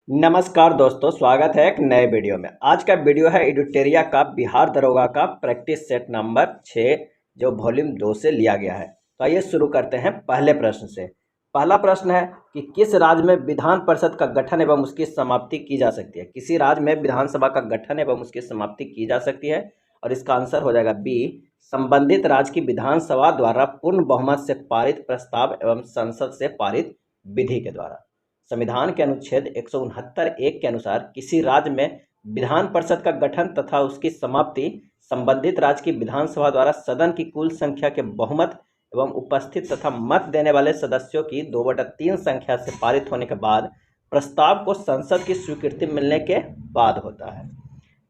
नमस्कार दोस्तों, स्वागत है एक नए वीडियो में। आज का वीडियो है एडिटोरिया का बिहार दरोगा का प्रैक्टिस सेट नंबर 6 जो वॉल्यूम 2 से लिया गया है। तो आइए शुरू करते हैं पहले प्रश्न से। पहला प्रश्न है कि किस राज्य में विधान परिषद का गठन एवं उसकी समाप्ति की जा सकती है। किसी राज्य में विधानसभा का गठन एवं उसकी समाप्ति की जा सकती है और इसका आंसर हो जाएगा बी, संबंधित राज्य की विधानसभा द्वारा पूर्ण बहुमत से पारित प्रस्ताव एवं संसद से पारित विधि के द्वारा। संविधान के अनुच्छेद 169(1) के अनुसार किसी राज्य में विधान परिषद का गठन तथा उसकी समाप्ति संबंधित राज्य की विधानसभा द्वारा सदन की कुल संख्या के बहुमत एवं उपस्थित तथा मत देने वाले सदस्यों की 2/3 संख्या से पारित होने के बाद प्रस्ताव को संसद की स्वीकृति मिलने के बाद होता है।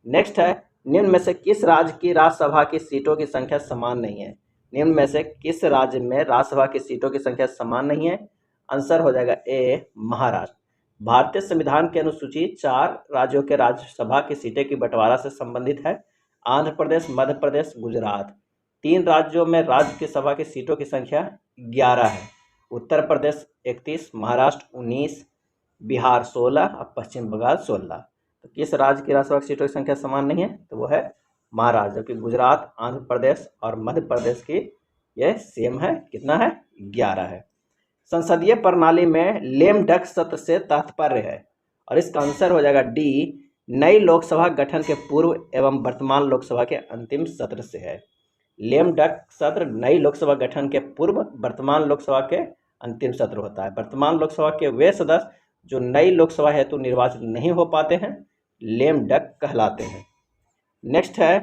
नेक्स्ट है, निम्न में से किस राज्य की राज्यसभा की सीटों की संख्या समान नहीं है। निम्न में से किस राज्य में राज्यसभा की सीटों की संख्या समान नहीं है। आंसर हो जाएगा ए, महाराष्ट्र। भारतीय संविधान के अनुसूची 4 राज्यों के राज्यसभा की सीटें की बंटवारा से संबंधित है। आंध्र प्रदेश, मध्य प्रदेश, गुजरात। 3 राज्यों में राज्य की सभा की सीटों की संख्या 11 है। उत्तर प्रदेश 31, महाराष्ट्र 19, बिहार 16 और पश्चिम बंगाल 16। तो किस राज्य की राज्यसभा की सीटों की संख्या समान नहीं है, तो वो है महाराष्ट्र। जबकि गुजरात, आंध्र प्रदेश और मध्य प्रदेश की यह सेम है, कितना है, 11 है। संसदीय प्रणाली में लेम डक सत्र से तात्पर्य है और इसका आंसर हो जाएगा डी, नई लोकसभा गठन के पूर्व एवं वर्तमान लोकसभा के अंतिम सत्र से है। लेम डक सत्र नई लोकसभा गठन के पूर्व वर्तमान लोकसभा के अंतिम सत्र होता है। वर्तमान लोकसभा के वे सदस्य जो नई लोकसभा हेतु निर्वाचित नहीं हो पाते हैं लेम डक कहलाते हैं। नेक्स्ट है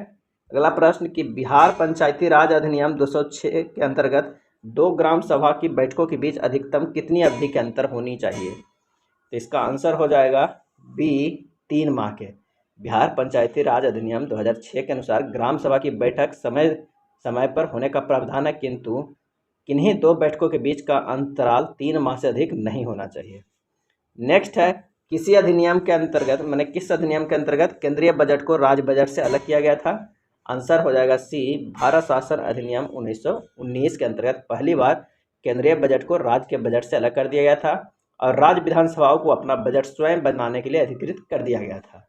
अगला प्रश्न कि बिहार पंचायती राज अधिनियम 206 के अंतर्गत 2 ग्राम सभा की बैठकों के बीच अधिकतम कितनी अवधि के अंतर होनी चाहिए। तो इसका आंसर हो जाएगा बी, 3 माह के। बिहार पंचायती राज अधिनियम 2006 के अनुसार ग्राम सभा की बैठक समय समय पर होने का प्रावधान है, किंतु किन्हीं 2 बैठकों के बीच का अंतराल 3 माह से अधिक नहीं होना चाहिए। नेक्स्ट है किसी अधिनियम के अंतर्गत, मैंने किस अधिनियम के अंतर्गत केंद्रीय बजट को राज्य बजट से अलग किया गया था। आंसर हो जाएगा सी, भारत शासन अधिनियम 1919 के अंतर्गत पहली बार केंद्रीय बजट को राज्य के बजट से अलग कर दिया गया था और राज्य विधानसभाओं को अपना बजट स्वयं बनाने के लिए अधिकृत कर दिया गया था।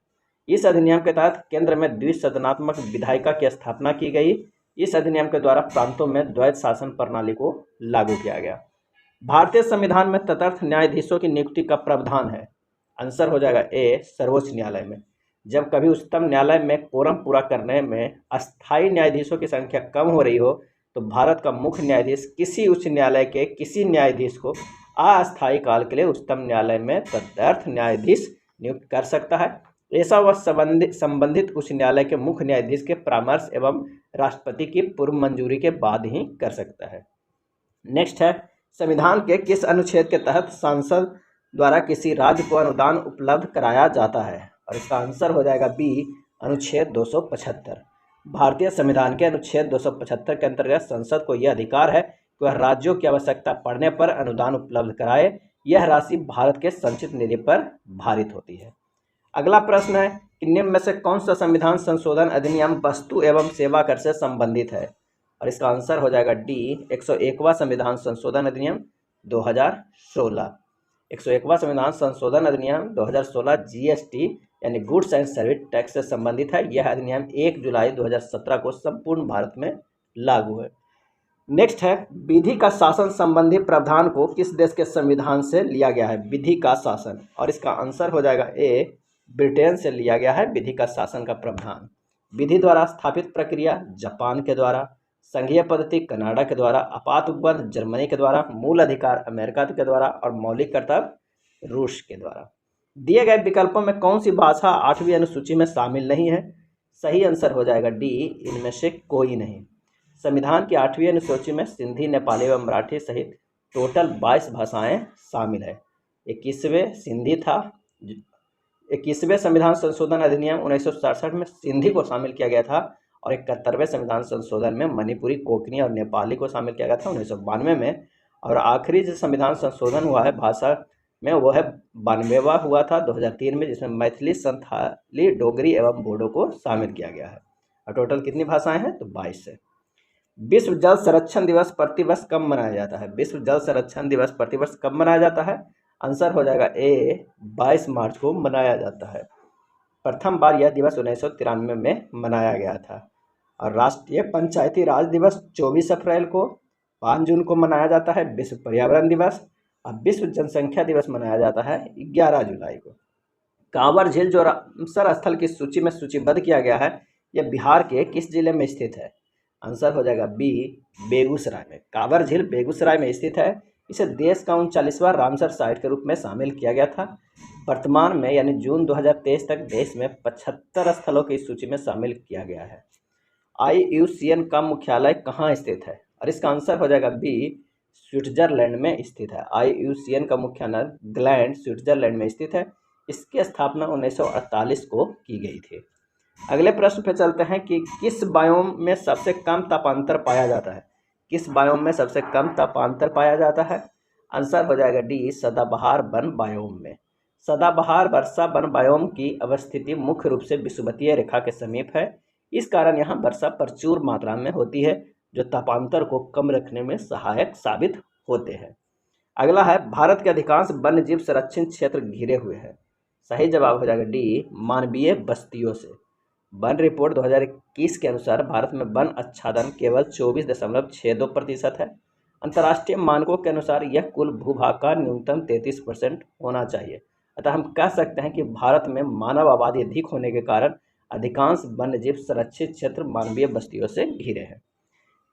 इस अधिनियम के तहत केंद्र में द्विसदनात्मक विधायिका की स्थापना की गई। इस अधिनियम के द्वारा प्रांतों में द्वैध शासन प्रणाली को लागू किया गया। भारतीय संविधान में तटस्थ न्यायाधीशों की नियुक्ति का प्रावधान है। आंसर हो जाएगा ए, सर्वोच्च न्यायालय में। जब कभी उच्चतम न्यायालय में कोरम पूरा करने में अस्थायी न्यायाधीशों की संख्या कम हो रही हो तो भारत का मुख्य न्यायाधीश किसी उच्च न्यायालय के किसी न्यायाधीश को अस्थायी काल के लिए उच्चतम न्यायालय में तदर्थ न्यायाधीश नियुक्त कर सकता है। ऐसा वह संबंधित उच्च न्यायालय के मुख्य न्यायाधीश के परामर्श एवं राष्ट्रपति की पूर्व मंजूरी के बाद ही कर सकता है। नेक्स्ट है, संविधान के किस अनुच्छेद के तहत सांसद द्वारा किसी राज्य को अनुदान उपलब्ध कराया जाता है। और इसका आंसर हो जाएगा बी, अनुच्छेद 275। भारतीय संविधान के अनुच्छेद 275 के अंतर्गत संसद को यह अधिकार है कि वह राज्यों की आवश्यकता पड़ने पर अनुदान उपलब्ध कराए। यह राशि भारत के संचित निधि पर भारित होती है। अगला प्रश्न है कि निम्न में से कौन सा संविधान संशोधन अधिनियम वस्तु एवं सेवा कर से संबंधित है। और इसका आंसर हो जाएगा डी, 101वां संविधान संशोधन अधिनियम 2016। 101वां संविधान संशोधन अधिनियम 2016 जीएसटी यानी गुड्स एंड सर्विस टैक्स से संबंधित है। यह अधिनियम 1 जुलाई 2017 को संपूर्ण भारत में लागू है। नेक्स्ट है, विधि का शासन संबंधी प्रावधान को किस देश के संविधान से लिया गया है। विधि का शासन, और इसका आंसर हो जाएगा ए, ब्रिटेन से लिया गया है विधि का शासन का प्रावधान। विधि द्वारा स्थापित प्रक्रिया जापान के द्वारा, संघीय पद्धति कनाडा के द्वारा, आपात उपबंध जर्मनी के द्वारा, मूल अधिकार अमेरिका के द्वारा और मौलिक कर्तव्य रूस के द्वारा। दिए गए विकल्पों में कौन सी भाषा 8वीं अनुसूची में शामिल नहीं है। सही आंसर हो जाएगा डी, इनमें से कोई नहीं। संविधान की 8वीं अनुसूची में सिंधी, नेपाली व मराठी सहित टोटल 22 भाषाएं शामिल है। 21वें सिंधी था। 21वें संविधान संशोधन अधिनियम 1967 में सिंधी को शामिल किया गया था और 71वें संविधान संशोधन में मणिपुरी, कोंकणी और नेपाली को शामिल किया गया था 1992 में। और आखिरी जो संविधान संशोधन हुआ है भाषा में वो है 92वां हुआ था 2003 में, जिसमें मैथिली, संथाली, डोगरी एवं बोडो को शामिल किया गया है। और टोटल कितनी भाषाएं हैं, तो 22 है। विश्व जल संरक्षण दिवस प्रतिवर्ष कब मनाया जाता है। विश्व जल संरक्षण दिवस प्रतिवर्ष कब मनाया जाता है। आंसर हो जाएगा ए 22 मार्च को मनाया जाता है। प्रथम बार यह दिवस 1993 में मनाया गया था। और राष्ट्रीय पंचायती राज दिवस 24 अप्रैल को, 5 जून को मनाया जाता है विश्व पर्यावरण दिवस, और विश्व जनसंख्या दिवस मनाया जाता है 11 जुलाई को। कांवर झील जो रामसर स्थल की सूची में सूचीबद्ध किया गया है, यह बिहार के किस जिले में स्थित है? आंसर हो जाएगा बी बेगूसराय में। कांवर झील बेगूसराय में स्थित है। इसे देश का 39वां रामसर साइट के रूप में शामिल किया गया था। वर्तमान में यानी जून 2023 तक देश में 75 स्थलों की सूची में शामिल किया गया है। IUCN का मुख्यालय कहाँ स्थित है? और इसका आंसर हो जाएगा बी स्विट्जरलैंड में स्थित है। IUCN का मुख्यालय ग्लैंड स्विट्जरलैंड में स्थित है। इसकी स्थापना 1948 को की गई थी। अगले प्रश्न पे चलते हैं कि किस बायोम में सबसे कम तापांतर पाया जाता है? किस बायोम में सबसे कम तापांतर पाया जाता है? आंसर हो जाएगा डी सदाबहार वन बायोम में। सदाबहार वर्षा वन बायोम की अवस्थिति मुख्य रूप से विषुवतीय रेखा के समीप है। इस कारण यहाँ वर्षा प्रचुर मात्रा में होती है, जो तापांतर को कम रखने में सहायक साबित होते हैं। अगला है भारत के अधिकांश वन्यजीव संरक्षित क्षेत्र घिरे हुए हैं। सही जवाब हो जाएगा डी मानवीय बस्तियों से। वन रिपोर्ट 2021 के अनुसार भारत में वन आच्छादन केवल 24.62% है। अंतर्राष्ट्रीय मानकों के अनुसार यह कुल भूभाग का न्यूनतम 33% होना चाहिए। अतः हम कह सकते हैं कि भारत में मानव आबादी अधिक होने के कारण अधिकांश वन्यजीव संरक्षित क्षेत्र मानवीय बस्तियों से घिरे हैं।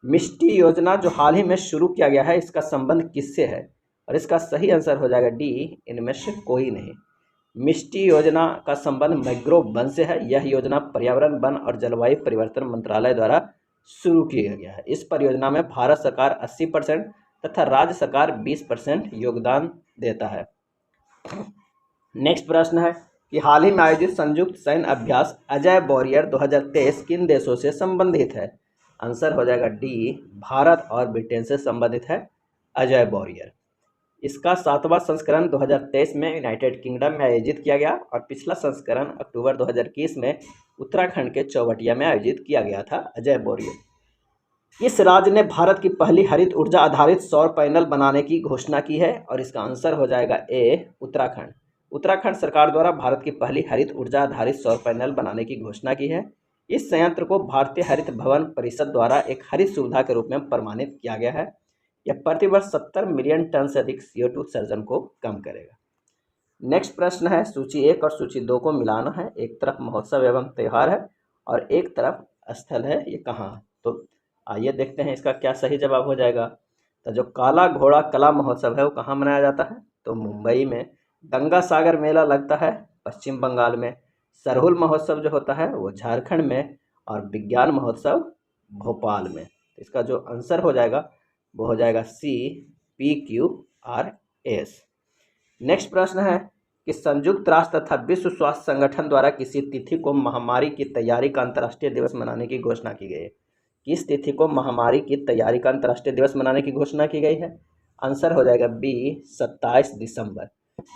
मिष्टी योजना जो हाल ही में शुरू किया गया है, इसका संबंध किससे है? और इसका सही आंसर हो जाएगा डी इनमें से कोई नहीं। मिष्टी योजना का संबंध मैंग्रोव वन से है। यह योजना पर्यावरण, वन और जलवायु परिवर्तन मंत्रालय द्वारा शुरू किया गया है। इस परियोजना में भारत सरकार 80% तथा राज्य सरकार 20% योगदान देता है। नेक्स्ट प्रश्न है कि हाल ही में आयोजित संयुक्त सैन्य अभ्यास अजय वॉरियर 2023 किन देशों से संबंधित है? आंसर हो जाएगा डी भारत और ब्रिटेन से संबंधित है अजय वॉरियर। इसका 7वां संस्करण 2023 में यूनाइटेड किंगडम में आयोजित किया गया और पिछला संस्करण अक्टूबर 2021 में उत्तराखंड के चौबटिया में आयोजित किया गया था अजय वॉरियर। इस राज्य ने भारत की पहली हरित ऊर्जा आधारित सौर पैनल बनाने की घोषणा की है और इसका आंसर हो जाएगा ए उत्तराखंड। उत्तराखंड सरकार द्वारा भारत की पहली हरित ऊर्जा आधारित सौर पैनल बनाने की घोषणा की है। इस संयंत्र को भारतीय हरित भवन परिषद द्वारा एक हरित सुविधा के रूप में प्रमाणित किया गया है। यह प्रतिवर्ष 70 मिलियन टन से अधिक CO2 उत्सर्जन को कम करेगा। नेक्स्ट प्रश्न है सूची 1 और सूची 2 को मिलाना है। एक तरफ महोत्सव एवं त्यौहार है और एक तरफ स्थल है, ये कहाँ है? तो आइए देखते हैं इसका क्या सही जवाब हो जाएगा। तो जो काला घोड़ा कला महोत्सव है वो कहाँ मनाया जाता है? तो मुंबई में। गंगा सागर मेला लगता है पश्चिम बंगाल में। सरहुल महोत्सव जो होता है वो झारखंड में और विज्ञान महोत्सव भोपाल में। इसका जो आंसर हो जाएगा वो हो जाएगा CPQRS। नेक्स्ट प्रश्न है कि संयुक्त राष्ट्र तथा विश्व स्वास्थ्य संगठन द्वारा किसी तिथि को महामारी की तैयारी का अंतर्राष्ट्रीय दिवस मनाने की घोषणा की गई है? किस तिथि को महामारी की तैयारी का अंतर्राष्ट्रीय दिवस मनाने की घोषणा की गई है? आंसर हो जाएगा बी 27 दिसंबर।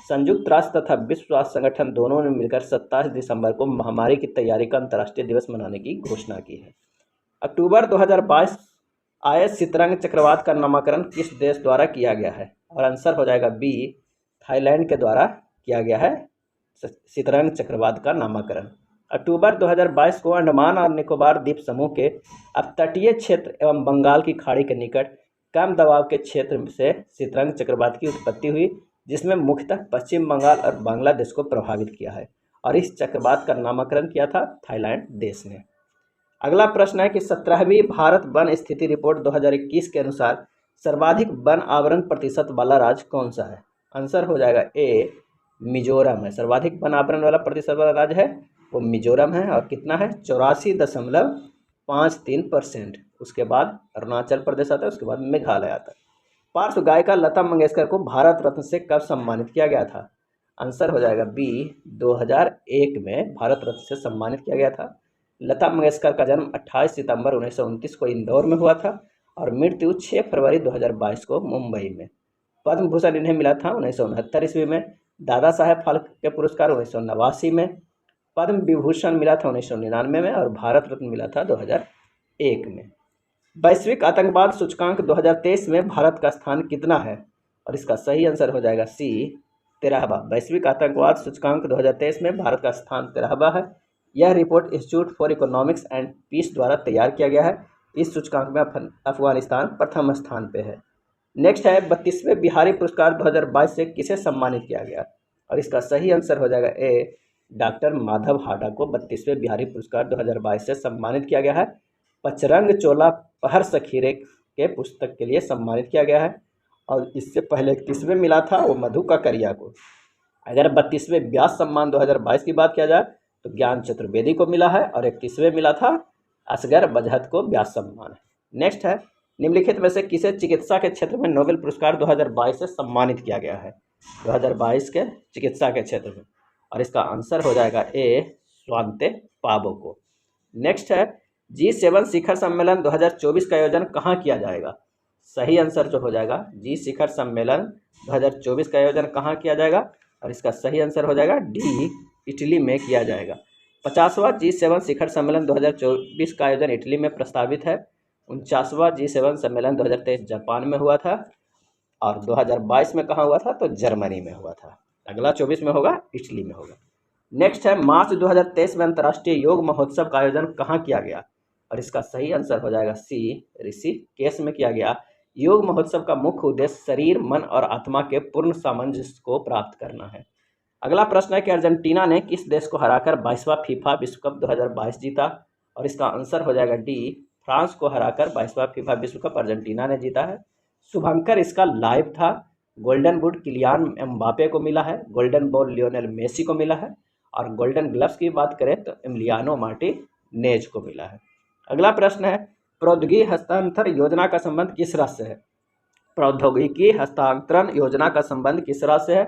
संयुक्त राष्ट्र तथा विश्व स्वास्थ्य संगठन दोनों ने मिलकर 27 दिसंबर को महामारी की तैयारी का अंतर्राष्ट्रीय दिवस मनाने की घोषणा की है। अक्टूबर 2022 आए शतरंग चक्रवात का नामकरण किस देश द्वारा किया गया है? और आंसर हो जाएगा बी थाईलैंड के द्वारा किया गया है शतरंग चक्रवात का नामकरण। अक्टूबर 2022 को अंडमान और निकोबार द्वीप समूह के अपतटीय क्षेत्र एवं बंगाल की खाड़ी के निकट कम दबाव के क्षेत्र से शतरंग चक्रवात की उत्पत्ति हुई, जिसमें मुख्यतः पश्चिम बंगाल और बांग्लादेश को प्रभावित किया है और इस चक्रवात का नामकरण किया था थाईलैंड देश ने। अगला प्रश्न है कि 17वीं भारत वन स्थिति रिपोर्ट 2021 के अनुसार सर्वाधिक वन आवरण प्रतिशत वाला राज्य कौन सा है? आंसर हो जाएगा ए मिजोरम है। सर्वाधिक वन आवरण वाला प्रतिशत वाला राज्य है वो मिजोरम है और कितना है 84.53%। उसके बाद अरुणाचल प्रदेश आता है, उसके बाद मेघालय आता है। पार्श्व गायिका लता मंगेशकर को भारत रत्न से कब सम्मानित किया गया था? आंसर हो जाएगा बी 2001 में भारत रत्न से सम्मानित किया गया था। लता मंगेशकर का जन्म 28 सितंबर 1929 को इंदौर में हुआ था और मृत्यु 6 फरवरी 2022 को मुंबई में। पद्म भूषण इन्हें मिला था 1969 ईस्वी में। दादा साहेब फाल्के पुरस्कार 1989 में। पद्म विभूषण मिला था 1999 में और भारत रत्न मिला था 2001 में। वैश्विक आतंकवाद सूचकांक 2023 में भारत का स्थान कितना है? और इसका सही आंसर हो जाएगा सी 13वां। वैश्विक आतंकवाद सूचकांक 2023 में भारत का स्थान 13वां है। यह report institute for economics and peace द्वारा तैयार किया गया है। इस सूचकांक में अफगानिस्तान प्रथम स्थान पे है। नेक्स्ट है 32वें बिहारी पुरस्कार 2022 से किसे सम्मानित किया गया, और इसका सही आंसर हो जाएगा ए, डॉक्टर माधव हाडा को 32वें बिहारी पुरस्कार 2022 से सम्मानित किया गया है। पचरंग चोला पहर सखीरे के पुस्तक के लिए सम्मानित किया गया है, और इससे पहले 31वें मिला था वो मधु काकरिया को। अगर 32वें व्यास सम्मान 2022 की बात किया जाए तो ज्ञान चतुर्वेदी को मिला है, और 31वें मिला था असगर बजहत को व्यास सम्मान। नेक्स्ट है निम्नलिखित में से किसे चिकित्सा के क्षेत्र में नोबेल पुरस्कार 2022 से सम्मानित किया गया है 2022 के चिकित्सा के क्षेत्र में, और इसका आंसर हो जाएगा ए, स्वांते पाबो को। नेक्स्ट है G7 शिखर सम्मेलन 2024 का आयोजन कहाँ किया जाएगा। सही आंसर जो हो जाएगा जी शिखर सम्मेलन 2024 का आयोजन कहाँ किया जाएगा, और इसका सही आंसर हो जाएगा डी, इटली में किया जाएगा। 50वां G7 शिखर सम्मेलन 2024 का आयोजन इटली में प्रस्तावित है। 49वां G7 सम्मेलन 2023 जापान में हुआ था, और 2022 में कहाँ हुआ था तो जर्मनी में हुआ था। अगला 24 में होगा, इटली में होगा। नेक्स्ट है मार्च 2023 में अंतर्राष्ट्रीय योग महोत्सव का आयोजन कहाँ किया गया, और इसका सही आंसर हो जाएगा सी, ऋषिकेश में किया गया। योग महोत्सव का मुख्य उद्देश्य शरीर, मन और आत्मा के पूर्ण सामंजस्य को प्राप्त करना है। अगला प्रश्न है कि अर्जेंटीना ने किस देश को हराकर 22वां फीफा विश्व कप 2022 जीता, और इसका आंसर हो जाएगा डी, फ्रांस को हराकर 22वां फीफा विश्व कप अर्जेंटीना ने जीता है। शुभंकर इसका लाइव था। गोल्डन बूट किलियान एम्बापे को मिला है, गोल्डन बॉल लियोनेल मेसी को मिला है, और गोल्डन ग्लव्स की बात करें तो एमिलियानो मार्टिनेज को मिला है। अगला प्रश्न है प्रौद्योगिकी हस्तांतरण योजना का संबंध किस राज्य से है। प्रौद्योगिकी हस्तांतरण योजना का संबंध किस राज्य से है,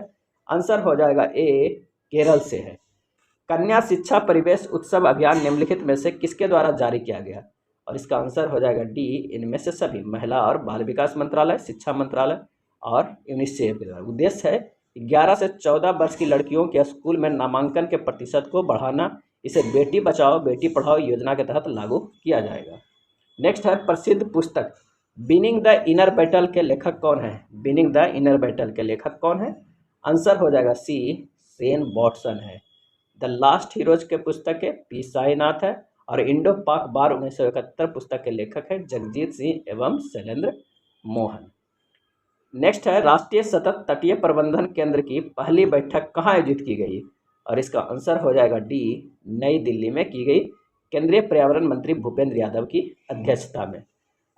आंसर हो जाएगा ए, केरल से है। कन्या शिक्षा परिवेश उत्सव अभियान निम्नलिखित में से किसके द्वारा जारी किया गया, और इसका आंसर हो जाएगा डी, इनमें से सभी, महिला और बाल विकास मंत्रालय, शिक्षा मंत्रालय और यूनिसेफ के द्वारा। उद्देश्य है 11 से 14 वर्ष की लड़कियों के स्कूल में नामांकन के प्रतिशत को बढ़ाना। इसे बेटी बचाओ बेटी पढ़ाओ योजना के तहत लागू किया जाएगा। नेक्स्ट है प्रसिद्ध पुस्तक बीनिंग द इनर बैटल के लेखक कौन है। बीनिंग द इनर बैटल के लेखक कौन है, आंसर हो जाएगा सी, शेन वॉटसन है। द लास्ट हीरोज के पुस्तक के पी साईनाथ है, और इंडो पाक बार 1971 पुस्तक के लेखक हैं जगजीत सिंह एवं शैलेंद्र मोहन। नेक्स्ट है राष्ट्रीय सतत तटीय प्रबंधन केंद्र की पहली बैठक कहाँ आयोजित की गई, और इसका आंसर हो जाएगा डी, नई दिल्ली में की गई, केंद्रीय पर्यावरण मंत्री भूपेंद्र यादव की अध्यक्षता में।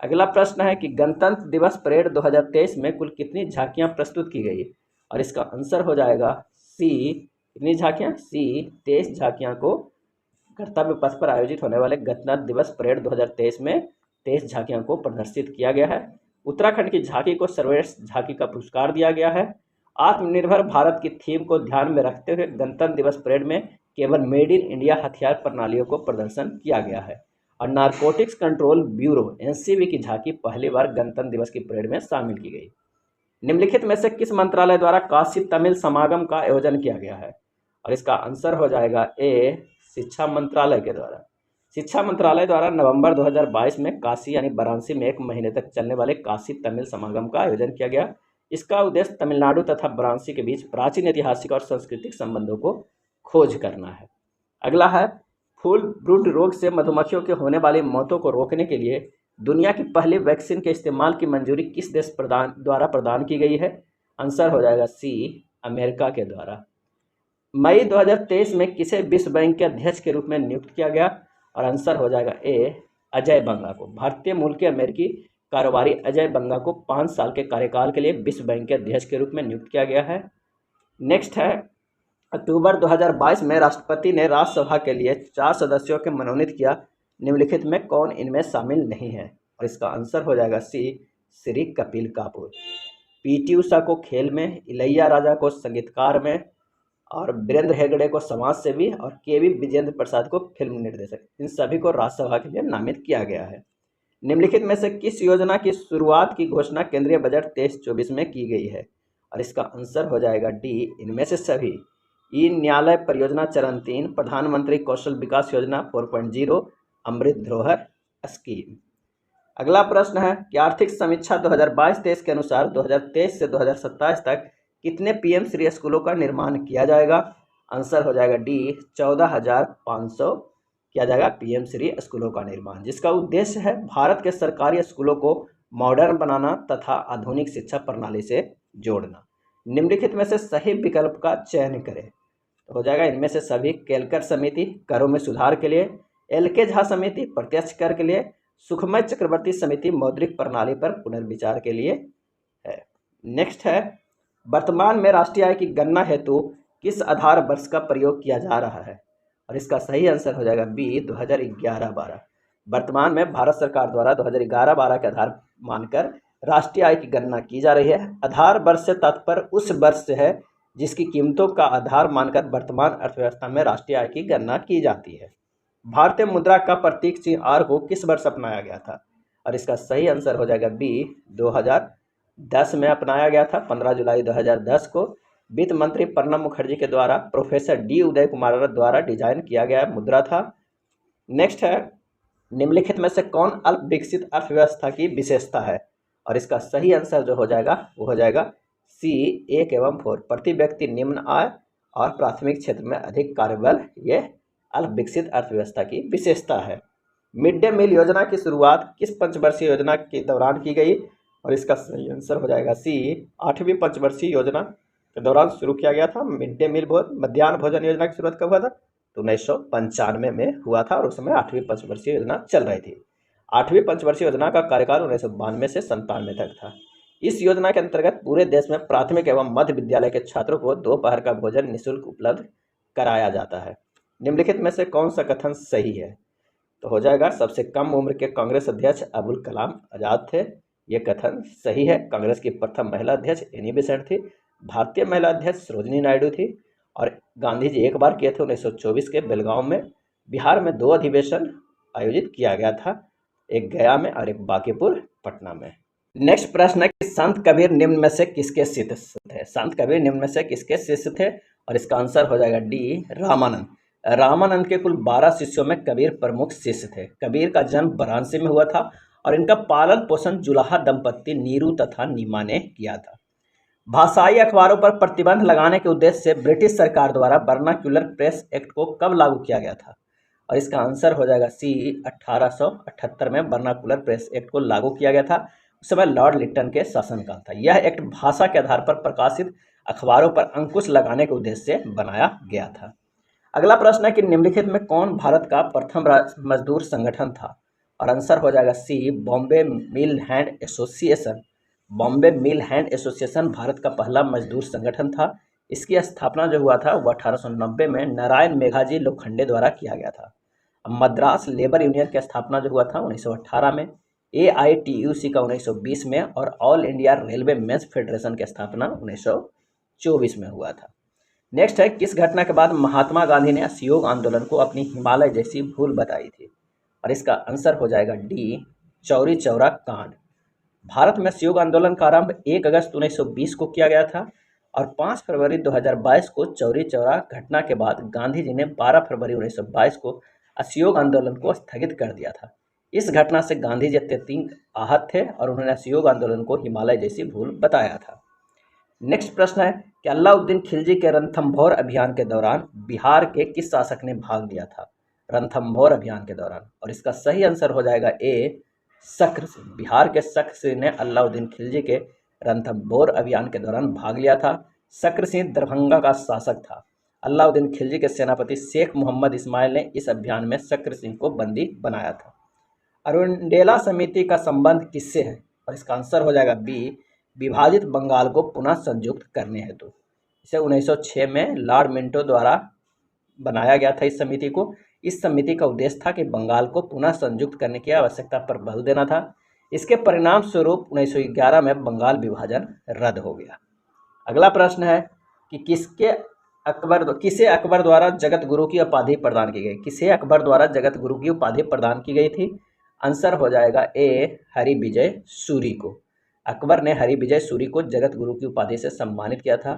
अगला प्रश्न है कि गणतंत्र दिवस परेड 2023 में कुल कितनी झांकियां प्रस्तुत की गई, और इसका आंसर हो जाएगा सी, कितनी झांकियां, सी, 23 झांकियां को कर्तव्य पथ पर आयोजित होने वाले गणतंत्र दिवस परेड 2023 में 23 झांकियों को प्रदर्शित किया गया है। उत्तराखंड की झांकी को सर्वश्रेष्ठ झांकी का पुरस्कार दिया गया है। आत्मनिर्भर भारत की थीम को ध्यान में रखते हुए गणतंत्र दिवस परेड में केवल मेड इन इंडिया हथियार प्रणालियों को प्रदर्शन किया गया है, और नारकोटिक्स कंट्रोल ब्यूरो एनसीबी की झांकी पहली बार गणतंत्र दिवस की परेड में शामिल की गई। निम्नलिखित में से किस मंत्रालय द्वारा काशी तमिल समागम का आयोजन किया गया है, और इसका आंसर हो जाएगा ए, शिक्षा मंत्रालय के द्वारा। शिक्षा मंत्रालय द्वारा नवंबर 2022 में काशी यानी वाराणसी में 1 महीने तक चलने वाले काशी तमिल समागम का आयोजन किया गया। इसका उद्देश्य तमिलनाडु तथा वाराणसी के बीच प्राचीन ऐतिहासिक और सांस्कृतिक संबंधों को खोज करना है। अगला है फूल ब्रूड रोग से मधुमक्खियों के होने वाली मौतों को रोकने के लिए दुनिया की पहली वैक्सीन के इस्तेमाल की मंजूरी किस देश द्वारा प्रदान की गई है, आंसर हो जाएगा सी, अमेरिका के द्वारा। मई 2023 में किसे विश्व बैंक के अध्यक्ष के रूप में नियुक्त किया गया, और आंसर हो जाएगा ए, अजय बंगा को। भारतीय मूल के अमेरिकी कारोबारी अजय बंगा को 5 साल के कार्यकाल के लिए विश्व बैंक के अध्यक्ष के रूप में नियुक्त किया गया है। नेक्स्ट है अक्टूबर 2022 में राष्ट्रपति ने राज्यसभा के लिए 4 सदस्यों के मनोनीत किया। निम्नलिखित में कौन इनमें शामिल नहीं है, और इसका आंसर हो जाएगा सी, श्री कपिल कापूर। पीटी उषा को खेल में, इलैया राजा को संगीतकार में, और वीरेंद्र हेगड़े को समाज सेवी, और केवी विजेंद्र प्रसाद को फिल्म निर्देशक, इन सभी को राज्यसभा के लिए नामित किया गया है। निम्नलिखित में से किस योजना की शुरुआत की घोषणा केंद्रीय बजट 23-24 में की गई है, और इसका आंसर हो जाएगा डी, इनमें से सभी। ई न्यायालय परियोजना चरण 3, प्रधानमंत्री कौशल विकास योजना 4.0, अमृत धरोहर स्कीम। अगला प्रश्न है कि आर्थिक समीक्षा 2022-23 के अनुसार 2023 से 2027 तक कितने पीएम श्री स्कूलों का निर्माण किया जाएगा? आंसर हो जाएगा डी 14,500 किया जाएगा पीएम श्री स्कूलों का निर्माण, जिसका उद्देश्य है भारत के सरकारी स्कूलों को मॉडर्न बनाना तथा आधुनिक शिक्षा प्रणाली से जोड़ना। निम्नलिखित में से सही विकल्प का चयन करें। तो हो जाएगा इनमें से सभी। केलकर समिति करों में सुधार के लिए, एल.के. झा समिति प्रत्यक्ष कर के लिए, सुखमय चक्रवर्ती समिति मौद्रिक प्रणाली पर पुनर्विचार के लिए है। नेक्स्ट है, वर्तमान में राष्ट्रीय आय की गणना हेतु किस आधार वर्ष का प्रयोग किया जा रहा है? और इसका सही आंसर हो जाएगा बी 2011-12। वर्तमान में भारत सरकार द्वारा 2011-12 के आधार मानकर राष्ट्रीय आय की गणना की जा रही है। आधार वर्ष से तात्पर्य उस वर्ष से है जिसकी कीमतों का आधार मानकर वर्तमान अर्थव्यवस्था में राष्ट्रीय आय की गणना की जाती है। भारतीय मुद्रा का प्रतीक चिन्ह आर को किस वर्ष अपनाया गया था? और इसका सही आंसर हो जाएगा बी 2010 में अपनाया गया था। 15 जुलाई 2010 को वित्त मंत्री प्रणब मुखर्जी के द्वारा प्रोफेसर डी उदय कुमार द्वारा डिजाइन किया गया मुद्रा था। नेक्स्ट है, निम्नलिखित में से कौन अल्प विकसित अर्थव्यवस्था की विशेषता है? और इसका सही आंसर जो हो जाएगा वो हो जाएगा सी 1 एवं 4। प्रति व्यक्ति निम्न आय और प्राथमिक क्षेत्र में अधिक कार्यबल, ये अल्प विकसित अर्थव्यवस्था की विशेषता है। मिड डे मील योजना की शुरुआत किस पंचवर्षीय योजना के दौरान की गई? और इसका सही आंसर हो जाएगा सी 8वीं पंचवर्षीय योजना के दौरान शुरू किया गया था। मिड डे मील मध्याह्न भोजन योजना की शुरुआत कब हुआ था? तो 1995 में हुआ था और उस समय 8वीं पंचवर्षीय योजना चल रही थी। 8वीं पंचवर्षीय योजना का कार्यकाल 1992 से 97 तक था। इस योजना के अंतर्गत पूरे देश में प्राथमिक एवं मध्य विद्यालय के छात्रों को दोपहर का भोजन निःशुल्क उपलब्ध कराया जाता है। निम्नलिखित में से कौन सा कथन सही है? तो हो जाएगा सबसे कम उम्र के कांग्रेस अध्यक्ष अबुल कलाम आज़ाद थे, ये कथन सही है। कांग्रेस की प्रथम महिला अध्यक्ष एनी बेसेंट थी। भारतीय महिला अध्यक्ष सरोजिनी नायडू थी। और गांधी जी एक बार किए थे 1924 के बेलगांव में। बिहार में 2 अधिवेशन आयोजित किया गया था, एक गया में और एक बांकीपुर पटना में। नेक्स्ट प्रश्न है कि संत कबीर निम्न में से किसके शिष्य थे? संत कबीर निम्न में से किसके शिष्य थे? और इसका आंसर हो जाएगा डी रामानंद। रामानंद के कुल 12 शिष्यों में कबीर प्रमुख शिष्य थे। कबीर का जन्म वाराणसी में हुआ था और इनका पालन पोषण जुलाहा दंपत्ति नीरू तथा नीमा ने किया था। भाषाई अखबारों पर प्रतिबंध लगाने के उद्देश्य से ब्रिटिश सरकार द्वारा वर्नाक्यूलर प्रेस एक्ट को कब लागू किया गया था? और इसका आंसर हो जाएगा सी 1878 में वर्नाक्यूलर प्रेस एक्ट को लागू किया गया था। उस समय लॉर्ड लिट्टन के शासनकाल था। यह एक्ट भाषा के आधार पर प्रकाशित अखबारों पर अंकुश लगाने के उद्देश्य से बनाया गया था। अगला प्रश्न है कि निम्नलिखित में कौन भारत का प्रथम मजदूर संगठन था? और आंसर हो जाएगा सी बॉम्बे मिल हैंड एसोसिएशन। बॉम्बे मिल हैंड एसोसिएशन भारत का पहला मजदूर संगठन था। इसकी स्थापना जो हुआ था वो 1890 में नारायण मेघाजी लोखंडे द्वारा किया गया था। मद्रास लेबर यूनियन की स्थापना जो हुआ था 1918 में, AITUC का 1920 में और all India railway men's federation की स्थापना 1924 में हुआ था। नेक्स्ट है, किस घटना के बाद महात्मा गांधी ने असहयोग आंदोलन को अपनी हिमालय जैसी भूल बताई थी? और इसका आंसर हो जाएगा डी चौरी चौरा कांड। भारत में असहयोग आंदोलन का आरंभ 1 अगस्त 1920 को किया गया था और 5 फरवरी 2022 को चौरी चौरा घटना के बाद गांधी जी ने 12 फरवरी 1922 को असहयोग आंदोलन को स्थगित कर दिया था। इस घटना से गांधी जी अत्यधिक आहत थे और उन्होंने असहयोग आंदोलन को हिमालय जैसी भूल बताया था। नेक्स्ट प्रश्न है कि अलाउद्दीन खिलजी के रणथंभौर अभियान के दौरान बिहार के किस शासक ने भाग लिया था? रणथंभौर अभियान के दौरान। और इसका सही आंसर हो जाएगा ए शक्र सिंह। बिहार के शक्र सिंह ने अलाउद्दीन खिलजी के रणथंभौर अभियान के दौरान भाग लिया था। शक्र सिंह दरभंगा का शासक था। अलाउद्दीन खिलजी के सेनापति शेख मोहम्मद इस्माइल ने इस अभियान में शक्र सिंह को बंदी बनाया था। अरुंडेला समिति का संबंध किससे है? और इसका आंसर हो जाएगा बी विभाजित बंगाल को पुनः संयुक्त करने हेतु। इसे 1906 में लॉर्ड मिंटो द्वारा बनाया गया था इस समिति को। इस समिति का उद्देश्य था कि बंगाल को पुनः संयुक्त करने की आवश्यकता पर बल देना था। इसके परिणाम स्वरूप 1911 में बंगाल विभाजन रद्द हो गया। अगला प्रश्न है कि किसे अकबर द्वारा जगत गुरु की उपाधि प्रदान की गई? किसे अकबर द्वारा जगत गुरु की उपाधि प्रदान की गई थी? आंसर हो जाएगा ए हरिविजय सूरी को। अकबर ने हरिविजय सूरी को जगत गुरु की उपाधि से सम्मानित किया था।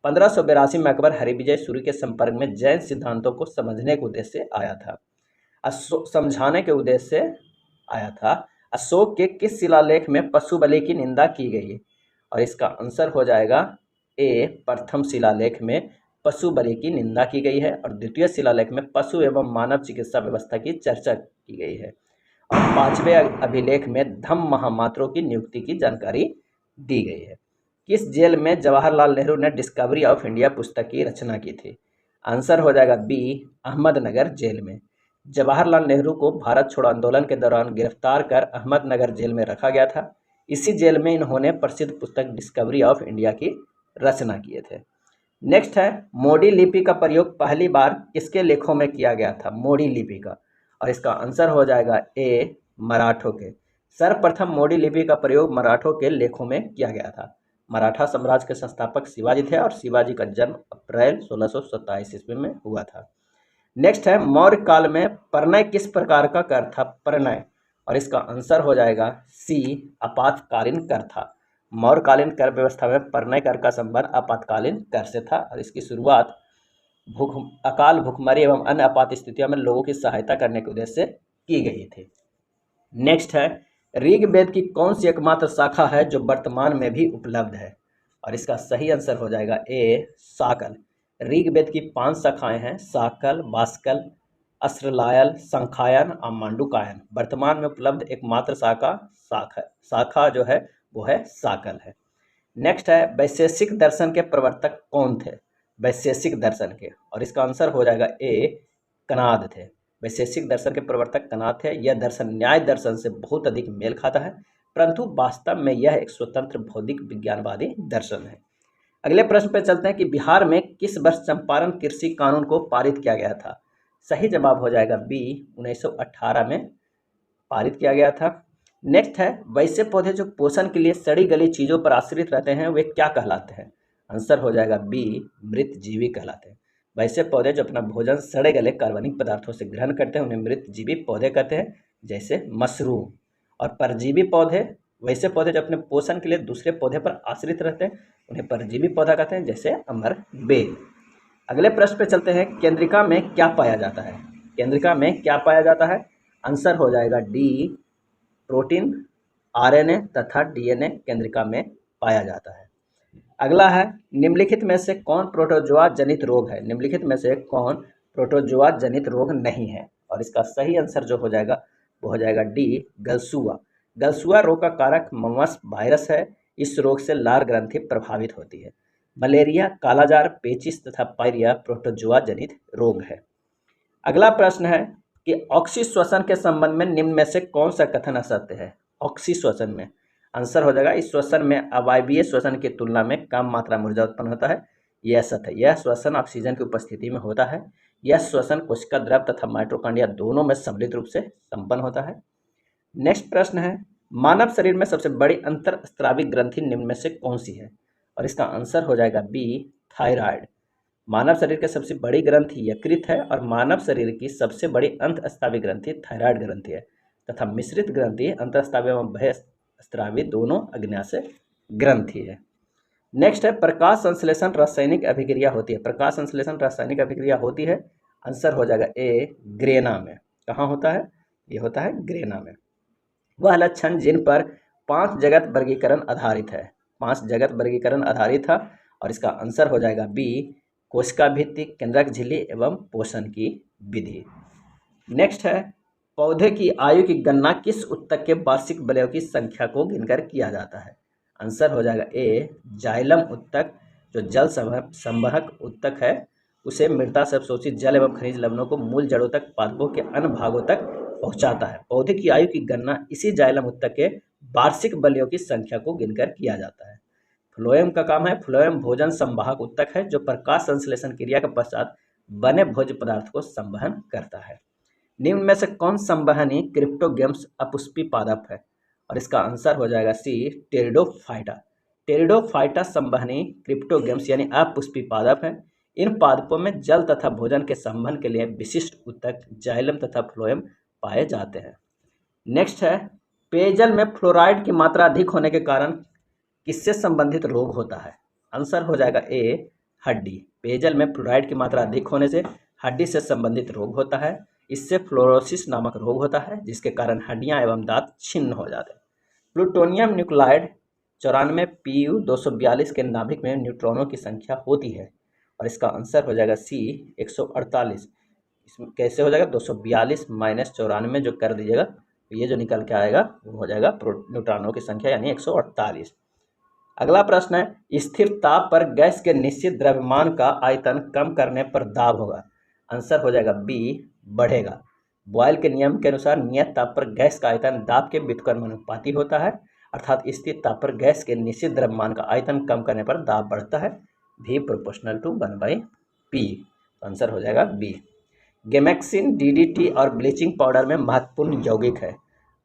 1582 में अकबर हरिविजय सूरी के संपर्क में जैन सिद्धांतों को समझने के उद्देश्य से आया था। समझाने के उद्देश्य से आया था। अशोक के किस शिलालेख में पशु बलि की निंदा की गई है? और इसका आंसर हो जाएगा ए प्रथम शिलालेख में पशु बलि की निंदा की गई है और द्वितीय शिलालेख में पशु एवं मानव चिकित्सा व्यवस्था की चर्चा की गई है और पांचवें अभिलेख में धम्म महामात्रों की नियुक्ति की जानकारी दी गई है। किस जेल में जवाहरलाल नेहरू ने डिस्कवरी ऑफ इंडिया पुस्तक की रचना की थी? आंसर हो जाएगा बी, अहमदनगर जेल में। जवाहरलाल नेहरू को भारत छोड़ो आंदोलन के दौरान गिरफ्तार कर अहमदनगर जेल में रखा गया था। इसी जेल में इन्होंने प्रसिद्ध पुस्तक डिस्कवरी ऑफ इंडिया की रचना किए थे। नेक्स्ट है, मोडी लिपि का प्रयोग पहली बार किसके लेखों में किया गया था? मोडी लिपि का, और इसका आंसर हो जाएगा ए, मराठों के। सर्वप्रथम मोडी लिपि का प्रयोग मराठों के लेखों में किया गया था। मराठा साम्राज्य के संस्थापक शिवाजी थे और शिवाजी का जन्म अप्रैल 1627 ईस्वी में हुआ था। नेक्स्ट है, मौर्य काल में परनय किस प्रकार का कर था? परनय, और इसका आंसर हो जाएगा सी, आपातकालीन कर था। मौर्यकालीन कर व्यवस्था में परनय कर का संबंध आपातकालीन कर से था और इसकी शुरुआत अकाल, भूखमरी एवं अन्य आपात स्थितियों में लोगों की सहायता करने के उद्देश्य से की गई थी। नेक्स्ट है, ऋग्वेद की कौन सी एकमात्र शाखा है जो वर्तमान में भी उपलब्ध है? और इसका सही आंसर हो जाएगा ए, साकल। ऋग्वेद की 5 शाखाएं हैं, साकल, बास्कल, अस्त्रलायल, संखायन और मांडुकायन। वर्तमान में उपलब्ध एकमात्र शाखा जो है वो है साकल है। नेक्स्ट है, वैशेषिक दर्शन के प्रवर्तक कौन थे? वैशेषिक दर्शन के, और इसका आंसर हो जाएगा ए, कनाद थे। वैशेषिक दर्शन के प्रवर्तक कनाद थे। यह दर्शन न्याय दर्शन से बहुत अधिक मेल खाता है, परंतु वास्तव में यह एक स्वतंत्र भौतिक विज्ञानवादी दर्शन है। अगले प्रश्न पर चलते हैं कि बिहार में किस वर्ष चंपारण कृषि कानून को पारित किया गया था? सही जवाब हो जाएगा बी, 1918 में पारित किया गया था। नेक्स्ट है, वैसे पौधे जो पोषण के लिए सड़ी गली चीज़ों पर आश्रित रहते हैं वे क्या कहलाते हैं? आंसर हो जाएगा बी, मृतजीवी कहलाते हैं। वैसे पौधे जो अपना भोजन सड़े गले कार्बनिक पदार्थों से ग्रहण करते हैं उन्हें मृतजीवी पौधे कहते हैं, जैसे मशरूम। और परजीवी पौधे, वैसे पौधे जो अपने पोषण के लिए दूसरे पौधे पर आश्रित रहते हैं उन्हें परजीवी पौधा कहते हैं, जैसे अमर बेल। अगले प्रश्न पे चलते हैं, केंद्रिका में क्या पाया जाता है? केंद्रिका में क्या पाया जाता है? आंसर हो जाएगा डी, प्रोटीन, आरएनए तथा डीएनए केंद्रिका में पाया जाता है। अगला है, निम्नलिखित में से कौन प्रोटोजोआ जनित रोग है? निम्नलिखित में से कौन प्रोटोजोआ जनित रोग नहीं है? और इसका सही आंसर जो हो जाएगा वो हो जाएगा डी, गलसुआ। गलसुआ रोग का कारक ममस वायरस है। इस रोग से लार ग्रंथि प्रभावित होती है। मलेरिया, कालाजार, पेचिस तथा पायरिया प्रोटोजोआ जनित रोग है। अगला प्रश्न है कि ऑक्सीश्वसन के संबंध में निम्न में से कौन सा कथन असत्य है? ऑक्सीश्वसन में आंसर हो जाएगा, इस श्वसन में अवायवीय श्वसन की तुलना में कम मात्रा में ऊर्जा उत्पन्न होता है। यह सत्य है। यह श्वसन ऑक्सीजन की उपस्थिति में होता है। यह श्वसन कोशिका द्रव तथा माइटोकॉन्ड्रिया दोनों में सम्मिलित रूप से संपन्न होता है। नेक्स्ट प्रश्न है, मानव शरीर में सबसे बड़ी अंतरस्रावी ग्रंथि निम्न में से कौन सी है? और इसका आंसर हो जाएगा बी, थायराइड। मानव शरीर की सबसे बड़ी ग्रंथि यकृत है और मानव शरीर की सबसे बड़ी अंतःस्रावी ग्रंथि थायराइड ग्रंथि है तथा मिश्रित ग्रंथि अंतःस्रावी एवं बहिःस्रावी दोनों अग्न्याशय ग्रंथि है। नेक्स्ट है, प्रकाश संश्लेषण रासायनिक अभिक्रिया होती है। प्रकाश संश्लेषण रासायनिक अभिक्रिया होती है, आंसर हो जाएगा ए, ग्रेना में। कहाँ होता है? ये होता है ग्रेना में। वह लक्षण जिन पर 5 जगत वर्गीकरण आधारित है। 5 जगत वर्गीकरण आधारित है और इसका आंसर हो जाएगा बी, कोशिका भित्ति, केंद्रक झिल्ली एवं पोषण की विधि। नेक्स्ट है, पौधे की आयु की गणना किस ऊतक के वार्षिक बलयों की संख्या को गिनकर किया जाता है? आंसर हो जाएगा ए, जाइलम ऊतक। जो जल संवहक ऊतक है उसे मृदा से अवशोषित जल एवं खनिज लवणों को मूल जड़ों तक, पादपों के अन्य भागों तक पहुंचाता है। पौधे की आयु की गणना इसी जाइलम ऊतक के वार्षिक बलयों की संख्या को गिनकर किया जाता है। फ्लोएम का काम है। फ्लोएम भोजन संवाहक ऊतक है जो प्रकाश संश्लेषण क्रिया के पश्चात बने भोज्य पदार्थ को संवहन करता है। निम्न में से कौन संवहनी क्रिप्टोगेम्स अपुष्पी पादप है? और इसका आंसर हो जाएगा सी, टेरिडोफाइटा। टेरिडोफाइटा संवहनी क्रिप्टोगेम्स यानी अपुष्पी पादप है। इन पादपों में जल तथा भोजन के संवहन के लिए विशिष्ट ऊतक जाइलम तथा फ्लोएम पाए जाते हैं। नेक्स्ट है, पेयजल में फ्लोराइड की मात्रा अधिक होने के कारण किससे संबंधित रोग होता है? आंसर हो जाएगा ए, हड्डी। पेयजल में फ्लोराइड की मात्रा अधिक होने से हड्डी से संबंधित रोग होता है। इससे फ्लोरोसिस नामक रोग होता है जिसके कारण हड्डियां एवं दांत छिन्न हो जाते हैं। प्लूटोनियम न्यूक्लाइड 94 PU 242 के नाभिक में न्यूट्रॉनों की संख्या होती है? और इसका आंसर हो जाएगा सी 148। इसमें कैसे हो जाएगा, 242 माइनस 94 जो कर दीजिएगा तो ये जो निकल के आएगा वो हो जाएगा न्यूट्रॉनों की संख्या यानी 148। अगला प्रश्न है, स्थिर ताप पर गैस के निश्चित द्रव्यमान का आयतन कम करने पर दाब होगा? आंसर हो जाएगा बी, बढ़ेगा। बॉयल के नियम के अनुसार नियत ताप पर गैस का आयतन दाब के व्युत्क्रमानुपाती होता है, अर्थात स्थिर ताप पर गैस के निश्चित द्रव्यमान का आयतन कम करने पर दाब बढ़ता है। भी प्रोपोर्शनल टू 1/p। आंसर हो जाएगा बी। गेमेक्सिन, DDT और ब्लीचिंग पाउडर में महत्वपूर्ण यौगिक है?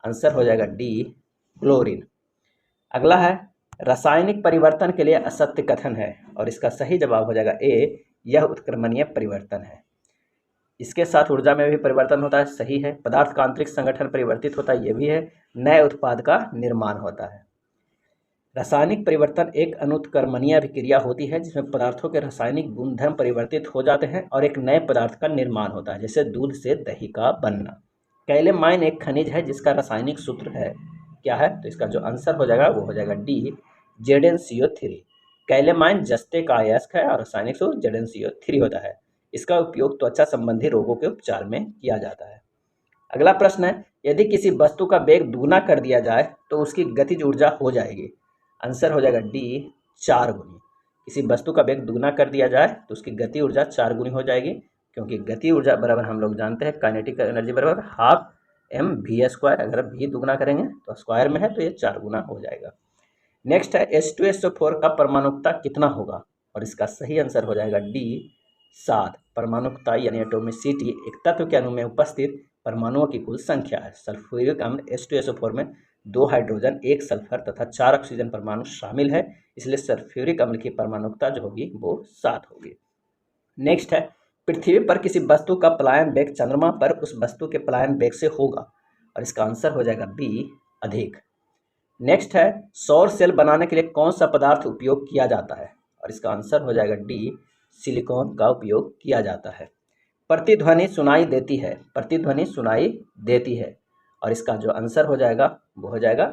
आंसर हो जाएगा डी, क्लोरीन। अगला है, रासायनिक परिवर्तन के लिए असत्य कथन है? और इसका सही जवाब हो जाएगा ए, यह उत्क्रमणीय परिवर्तन है। इसके साथ ऊर्जा में भी परिवर्तन होता है, सही है। पदार्थ का आंतरिक संगठन परिवर्तित होता है, ये भी है। नए उत्पाद का निर्माण होता है। रासायनिक परिवर्तन एक अनुत्क्रमणीय अभिक्रिया होती है जिसमें पदार्थों के रासायनिक गुणधर्म परिवर्तित हो जाते हैं और एक नए पदार्थ का निर्माण होता है, जैसे दूध से दही का बनना। कैलेमाइन एक खनिज है जिसका रासायनिक सूत्र है, क्या है? तो इसका जो आंसर हो जाएगा वो हो जाएगा डी, ZnCO3। कैलेमाइन जस्ते का अयस्क है और रासायनिक सूत्र ZnCO3 होता है। इसका उपयोग त्वचा संबंधी रोगों के उपचार में किया जाता है। अगला प्रश्न है, यदि किसी वस्तु का वेग दुगुना कर दिया जाए तो उसकी गतिज ऊर्जा हो जाएगी? आंसर हो जाएगा डी, 4 गुनी। किसी वस्तु का वेग दुगुना कर दिया जाए तो उसकी गति ऊर्जा 4 गुनी हो जाएगी, क्योंकि गति ऊर्जा बराबर हम लोग जानते हैं काइनेटिक एनर्जी बराबर हाफ mv²। अगर v दुगुना करेंगे तो स्क्वायर में है तो ये 4 गुना हो जाएगा। नेक्स्ट है, H2SO4 का परमाणुकता कितना होगा? और इसका सही आंसर हो जाएगा डी, 7। परमाणुकता यानी एटोमिसिटी एक तत्व के अणु में उपस्थित परमाणुओं की कुल संख्या है। सल्फ्यूरिक अम्ल H2SO4 में 2 हाइड्रोजन, 1 सल्फर तथा 4 ऑक्सीजन परमाणु शामिल है, इसलिए सल्फ्यूरिक अम्ल की परमाणुकता जो होगी वो 7 होगी। नेक्स्ट है, पृथ्वी पर किसी वस्तु का पलायन वेग चंद्रमा पर उस वस्तु के पलायन वेग से होगा? और इसका आंसर हो जाएगा बी, अधिक। नेक्स्ट है, सौर सेल बनाने के लिए कौन सा पदार्थ उपयोग किया जाता है? और इसका आंसर हो जाएगा डी, सिलिकॉन का उपयोग किया जाता है। प्रतिध्वनि सुनाई देती है? प्रतिध्वनि सुनाई देती है, और इसका जो आंसर हो जाएगा वो हो जाएगा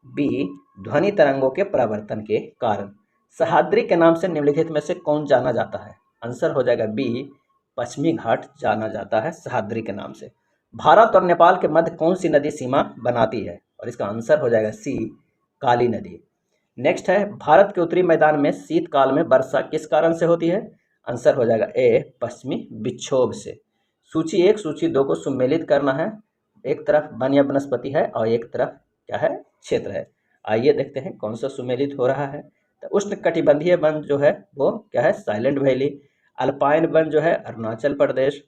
बी, ध्वनि तरंगों के परावर्तन के कारण। सह्याद्री के नाम से निम्नलिखित में से कौन जाना जाता है? आंसर हो जाएगा बी, पश्चिमी घाट जाना जाता है सह्याद्री के नाम से। भारत और नेपाल के मध्य कौन सी नदी सीमा बनाती है? और इसका आंसर हो जाएगा सी, काली नदी। नेक्स्ट है, भारत के उत्तरी मैदान में शीतकाल में वर्षा किस कारण से होती है? आंसर हो जाएगा ए, पश्चिमी विक्षोभ से। सूची 1 सूची 2 को सुमेलित करना है। एक तरफ वन या वनस्पति है और एक तरफ क्या है, क्षेत्र है। आइए देखते हैं कौन सा सुमेलित हो रहा है। तो उष्ण कटिबंधीय वन जो है वो क्या है, साइलेंट वैली। अल्पाइन वन जो है अरुणाचल प्रदेश।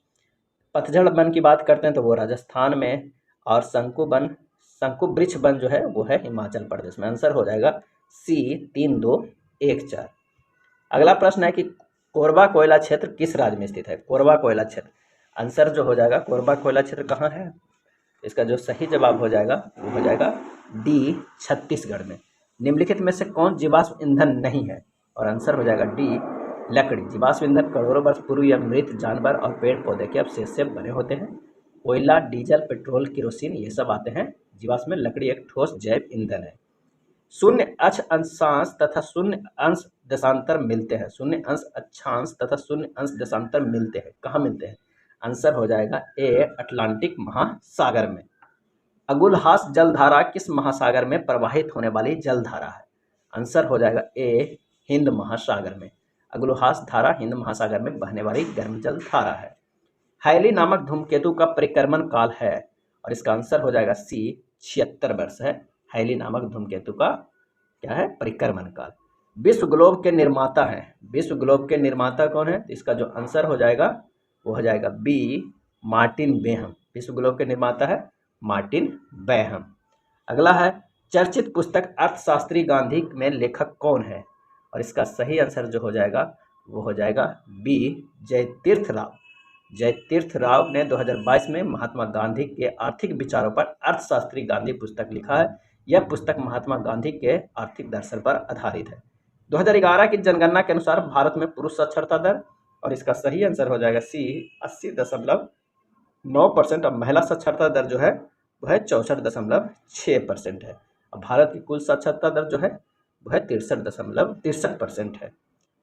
पतझड़ वन की बात करते हैं तो वो राजस्थान में। और शंकु वृक्ष वन जो है वो है हिमाचल प्रदेश में। आंसर हो जाएगा सी, 3, 2, 1, 4। अगला प्रश्न है कि कोरबा कोयला क्षेत्र किस राज्य में स्थित है? कोरबा कोयला क्षेत्र, आंसर जो हो जाएगा कोरबा कोयला क्षेत्र कहाँ है? इसका जो सही जवाब हो जाएगा वो हो जाएगा डी, छत्तीसगढ़ में। निम्नलिखित में से कौन जीवाश्म ईंधन नहीं है? और आंसर हो जाएगा डी, लकड़ी। जीवाश्म ईंधन करोड़ों वर्ष पूर्व या मृत जानवर और पेड़ पौधे के अवशेष से बने होते हैं। कोयला, डीजल, पेट्रोल, केरोसिन ये सब आते हैं जीवाश्म में। लकड़ी एक ठोस जैव ईंधन है। शून्य अक्षांश तथा शून्य अंश दशांतर मिलते हैं। शून्य अंश अक्षांश तथा शून्य अंश दशांतर मिलते हैं, कहाँ मिलते हैं? आंसर हो जाएगा ए, अटलांटिक महासागर में। अगुलहास जलधारा किस महासागर में प्रवाहित होने वाली जलधारा है? आंसर हो जाएगा ए, हिंद महासागर में। अगुलहास धारा हिंद महासागर में बहने वाली गर्म जल धारा है। हैली नामक धूमकेतु का परिक्रमण काल है? और इसका आंसर हो जाएगा सी, 76 वर्ष है हैली नामक धूमकेतु का क्या है, परिक्रमण काल। विश्व ग्लोब के निर्माता हैं? विश्व ग्लोब के निर्माता कौन है? इसका जो आंसर हो जाएगा वो हो जाएगा बी, मार्टिन बेहम। विश्व ग्लोब के निर्माता है मार्टिन बेहम। अगला है, चर्चित पुस्तक अर्थशास्त्री गांधी में लेखक कौन है? और इसका सही आंसर जो हो जाएगा वो हो जाएगा बी, जयतीर्थ राव। जयतीर्थ राव ने 2022 में महात्मा गांधी के आर्थिक विचारों पर अर्थशास्त्री गांधी पुस्तक लिखा है। यह पुस्तक महात्मा गांधी के आर्थिक दर्शन पर आधारित है। 2011 की जनगणना के अनुसार भारत में पुरुष साक्षरता दर, और इसका सही आंसर हो जाएगा सी, 80.9% और महिला साक्षरता दर जो है वो है 64.6% है। और भारत की कुल साक्षरता दर जो है वह 63.63% है।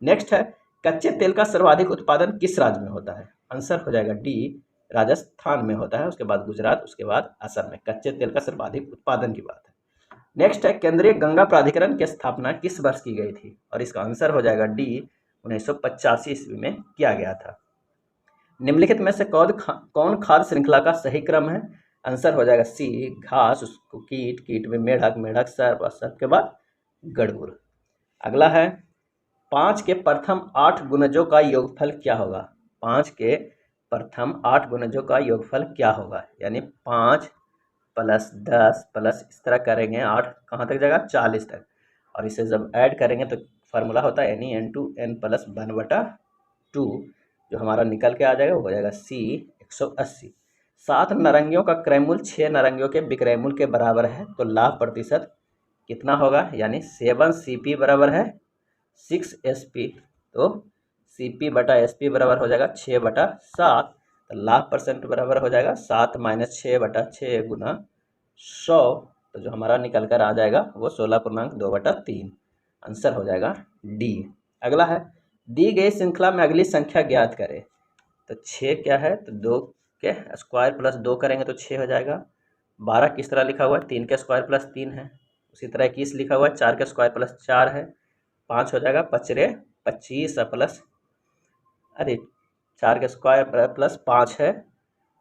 नेक्स्ट है, कच्चे तेल का सर्वाधिक उत्पादन किस राज्य में होता है? आंसर हो जाएगा डी, राजस्थान में होता है, उसके बाद गुजरात, उसके बाद असम में कच्चे तेल का सर्वाधिक उत्पादन की बात है। नेक्स्ट है, केंद्रीय गंगा प्राधिकरण की स्थापना किस वर्ष की गई थी? और इसका आंसर हो जाएगा डी, 1985 ईस्वी में किया गया था। निम्नलिखित में से कौन खाद्य श्रृंखला का सही क्रम है? आंसर हो जाएगा सी, घास, उसको कीट, कीट में मेढक, मेढक सर्प और सर्प के बाद गड़बुड़। अगला है, 5 के प्रथम 8 गुणजों का योगफल क्या होगा? 5 के प्रथम 8 गुणजों का योगफल क्या होगा? यानी 5 प्लस 10 प्लस इस तरह करेंगे, 8 कहाँ तक जाएगा? 40 तक। और इसे जब ऐड करेंगे तो फार्मूला होता है n प्लस 1/2, जो हमारा निकल के आ जाएगा वो हो जाएगा सी, 180। 7 नारंगियों का क्रय मूल्य 6 नारंगियों के विक्रय मूल्य के बराबर है, तो लाभ प्रतिशत कितना होगा? यानी 7 CP बराबर है 6 SP, तो CP बटा SP बराबर हो जाएगा 6/7, तो लाभ परसेंट बराबर हो जाएगा 7 - 6/6 गुना 100, तो जो हमारा निकल कर आ जाएगा वो 16.2/3। आंसर हो जाएगा डी। अगला है, दी गई श्रृंखला में अगली संख्या ज्ञात करें। तो 6 क्या है? तो 2 के स्क्वायर प्लस 2 करेंगे तो 6 हो जाएगा। 12 किस तरह लिखा हुआ है? 3 के स्क्वायर प्लस 3 है। उसी तरह 21 लिखा हुआ है, 4 के स्क्वायर प्लस 4 है। 5 हो जाएगा, 25 प्लस 4 के स्क्वायर प्लस 5 है,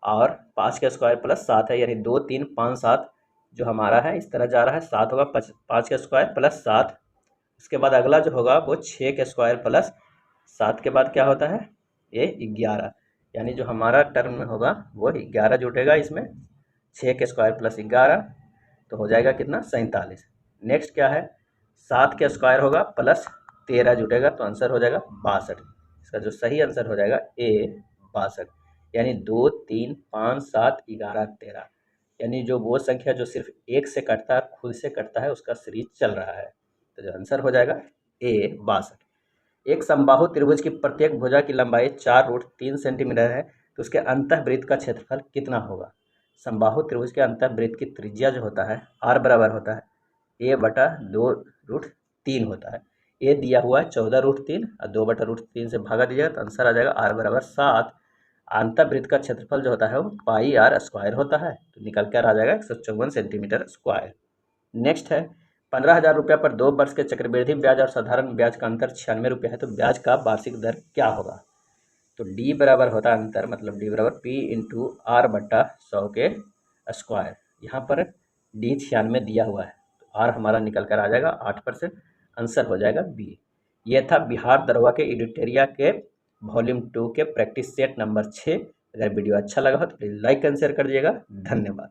और 5 के स्क्वायर प्लस 7 है, यानी 2 3 5 7 जो हमारा है इस तरह जा रहा है। 7 होगा 5 के स्क्वायर प्लस 7। उसके बाद अगला जो होगा वो 6 के स्क्वायर प्लस 7 के बाद क्या होता है? ये 11, यानी जो हमारा टर्म में होगा वो 11 जुटेगा इसमें। 6 के स्क्वायर प्लस 11 तो हो जाएगा कितना? 47। नेक्स्ट क्या है? 7 के स्क्वायर होगा प्लस 13 जुटेगा, तो आंसर हो जाएगा 62। इसका जो सही आंसर हो जाएगा ए, 62, यानी 2 3 5 7 11 13, यानी जो वो संख्या जो सिर्फ एक से कटता है, खुद से कटता है, उसका सीरीज चल रहा है। तो जो आंसर हो जाएगा ए, 62। एक समबाहु त्रिभुज की प्रत्येक भुजा की लंबाई 4√3 सेंटीमीटर है, तो उसके अंतःवृत्त का क्षेत्रफल कितना होगा? समबाहु त्रिभुज के अंतःवृत्त की त्रिज्या जो होता है आर बराबर होता है a/2√3 होता है। ए दिया हुआ है 14√3 और 2/√3 से भागा दीजिएगा तो आंसर आ जाएगा आर बराबर 7। अंतःवृत्त का क्षेत्रफल जो होता है वो πr² होता है, तो निकल कर आ जाएगा 154 सेंटीमीटर स्क्वायर। नेक्स्ट है, 15,000 रुपये पर 2 वर्ष के चक्रवृद्धि ब्याज और साधारण ब्याज का अंतर 96 रुपये है, तो ब्याज का वार्षिक दर क्या होगा? तो डी बराबर होता है अंतर, मतलब डी बराबर P/R/100 के स्क्वायर। यहाँ पर डी 96 दिया हुआ है, तो आर हमारा निकल कर आ जाएगा 8%। आंसर हो जाएगा बी। ये था बिहार दरोगा के एडिटोरिया के वॉल्यूम 2 के प्रैक्टिस सेट नंबर 6। अगर वीडियो अच्छा लगा हो तो प्लीज़ लाइक एंड शेयर कर दीजिएगा। धन्यवाद।